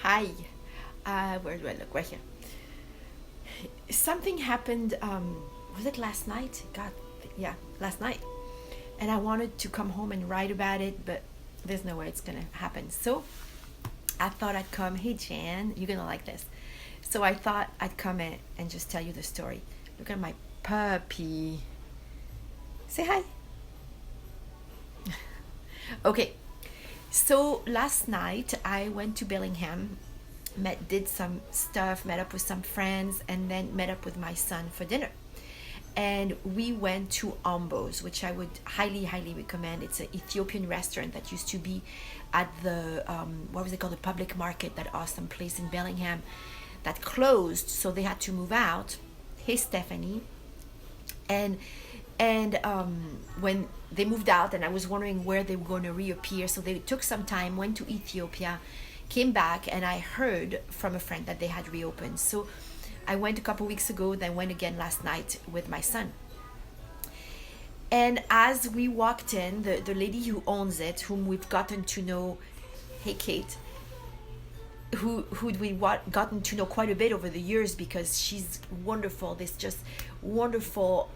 Hi. Where do I look? Right here. Something happened. Was it last night? God, yeah, last night. And I wanted to come home and write about it, but there's no way it's gonna happen. So I thought I'd come. Hey, Jan, you're gonna like this. So I thought I'd come in and just tell you the story. Look at my puppy. Say hi. Okay. So last night I went to Bellingham, did some stuff, met up with some friends, and then met up with my son for dinner. And we went to Ombo's, which I would highly, highly recommend. It's an Ethiopian restaurant that used to be at the what was it called, the public market, that awesome place in Bellingham, that closed, so they had to move out. Hey, Stephanie. And and when they moved out, and I was wondering where they were going to reappear, so they took some time, went to Ethiopia, came back, and I heard from a friend that they had reopened. So I went a couple weeks ago, then went again last night with my son. And as we walked in, the lady who owns it, whom we've gotten to know, hey Kate, gotten to know quite a bit over the years, because she's wonderful. This just wonderful,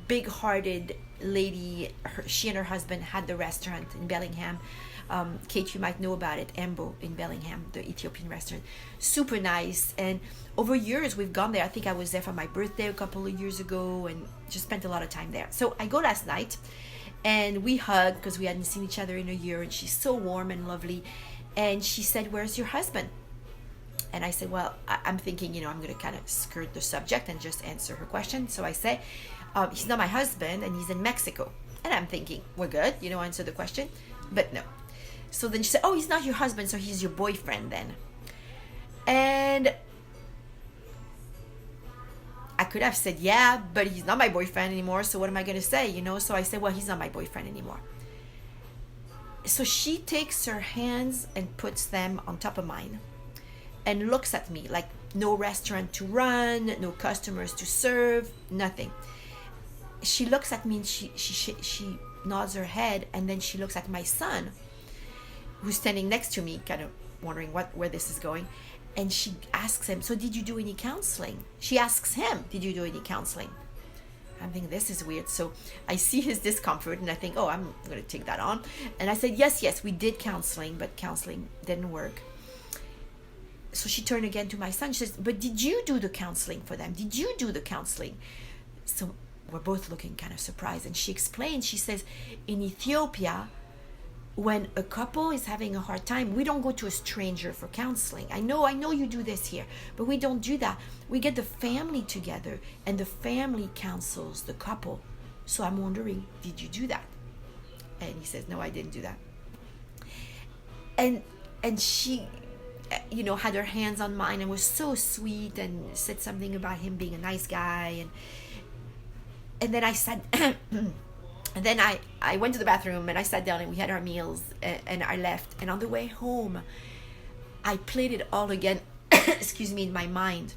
big-hearted lady. She and her husband had the restaurant in Bellingham. Kate, you might know about it, Embo in Bellingham, the Ethiopian restaurant. Super nice. And over years, we've gone there. I think I was there for my birthday a couple of years ago and just spent a lot of time there. So I go last night and we hugged because we hadn't seen each other in a year. And she's so warm and lovely. And she said, "Where's your husband?" And I said, well, I'm thinking, I'm going to kind of skirt the subject and just answer her question. So I say, he's not my husband and he's in Mexico. And I'm thinking, we're good, answer the question. But no. So then she said, oh, he's not your husband, so he's your boyfriend then. And I could have said, yeah, but he's not my boyfriend anymore. So what am I going to say, So I said, well, he's not my boyfriend anymore. So she takes her hands and puts them on top of mine and looks at me like no restaurant to run, no customers to serve, nothing. She looks at me and she nods her head, and then she looks at my son, who's standing next to me, kind of wondering where this is going, and she asks him, "So did you do any counseling?" She asks him, "Did you do any counseling?" I'm thinking, this is weird. So I see his discomfort and I think, oh, I'm going to take that on. And I said, yes, we did counseling, but counseling didn't work. So she turned again to my son. She says, "But did you do the counseling for them? Did you do the counseling?" So we're both looking kind of surprised. And she explained, she says, in Ethiopia, when a couple is having a hard time, we don't go to a stranger for counseling. I know you do this here, but we don't do that. We get the family together and the family counsels the couple. So I'm wondering, did you do that? And he says, no, I didn't do that. And she had her hands on mine and was so sweet and said something about him being a nice guy. And then I said, and then I went to the bathroom and I sat down and we had our meals and I left. And on the way home, I played it all again, excuse me, in my mind.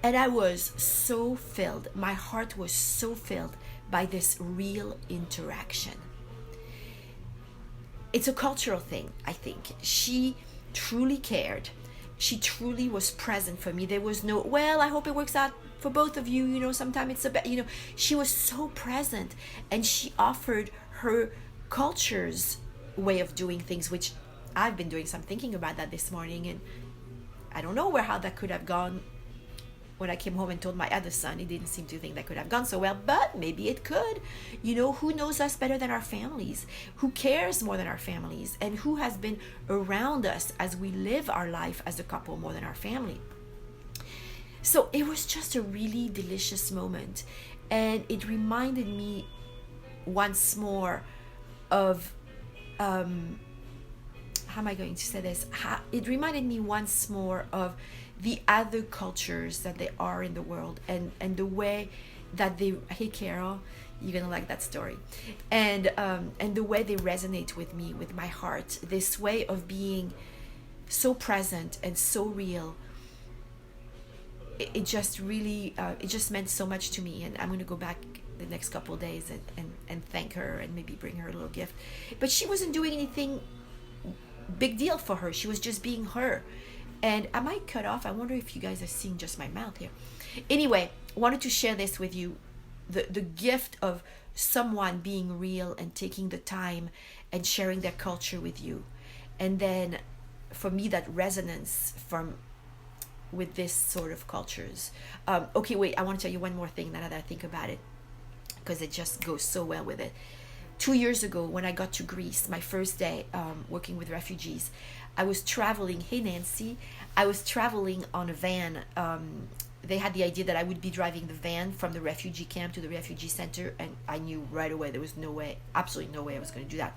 And I was so filled, my heart was so filled by this real interaction. It's a cultural thing, I think. She truly cared. She truly was present for me. There was no, well, I hope it works out for both of you, sometime it's she was so present, and she offered her culture's way of doing things, which I've been doing some thinking about that this morning, and I don't know how that could have gone. When I came home and told my other son, he didn't seem to think that could have gone so well, but maybe it could. Who knows us better than our families? Who cares more than our families? And who has been around us as we live our life as a couple more than our family? So it was just a really delicious moment. And it reminded me once more of, how am I going to say this? It reminded me once more of the other cultures that there are in the world, and the way that they, hey Carol, you're gonna like that story, and the way they resonate with me, with my heart, this way of being so present and so real. It just really, it just meant so much to me, and I'm going to go back the next couple of days and thank her and maybe bring her a little gift. But she wasn't doing anything big deal for her. She was just being her. And I might cut off. I wonder if you guys are seeing just my mouth here. Anyway, wanted to share this with you. The gift of someone being real and taking the time and sharing their culture with you. And then for me, that resonance from with this sort of cultures. Okay, wait, I want to tell you one more thing now that I think about it, because it just goes so well with it. 2 years ago, when I got to Greece, my first day working with refugees, I was traveling. Hey, Nancy. I was traveling on a van. They had the idea that I would be driving the van from the refugee camp to the refugee center, and I knew right away there was no way, absolutely no way I was going to do that.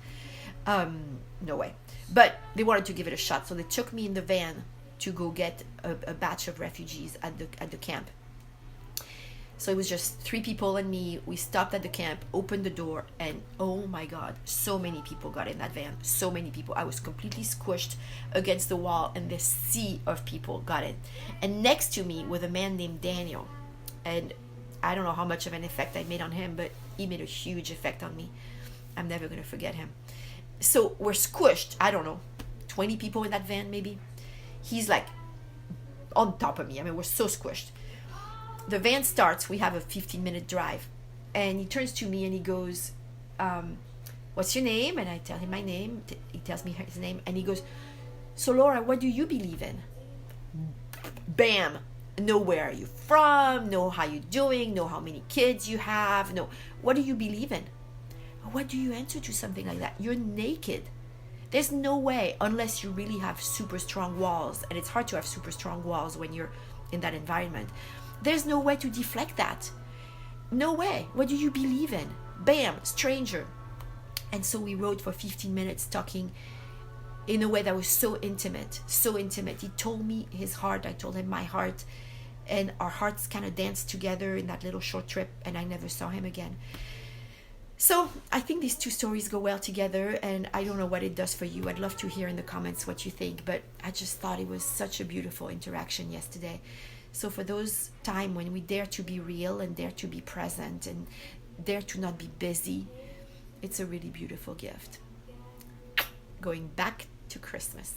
No way. But they wanted to give it a shot, so they took me in the van to go get a batch of refugees at the camp. So it was just 3 people and me. We stopped at the camp, opened the door, and oh my God, so many people got in that van. So many people. I was completely squished against the wall, and this sea of people got in. And next to me was a man named Daniel. And I don't know how much of an effect I made on him, but he made a huge effect on me. I'm never going to forget him. So we're squished, I don't know, 20 people in that van maybe. He's like on top of me. I mean, we're so squished. The van starts, we have a 15-minute drive, and he turns to me and he goes, what's your name? And I tell him my name. He tells me his name, and he goes, so Laura, what do you believe in? Bam. Know where are you from, know how you're doing, know how many kids you have, know what do you believe in? What do you answer to something like that? You're naked. There's no way, unless you really have super strong walls, and it's hard to have super strong walls when you're in that environment. There's no way to deflect that. No way. What do you believe in? Bam, stranger. And so we rode for 15 minutes talking in a way that was so intimate, so intimate. He told me his heart, I told him my heart, and our hearts kind of danced together in that little short trip, and I never saw him again. So I think these 2 stories go well together, and I don't know what it does for you. I'd love to hear in the comments what you think, but I just thought it was such a beautiful interaction yesterday. So for those time when we dare to be real and dare to be present and dare to not be busy, it's a really beautiful gift. Going back to Christmas.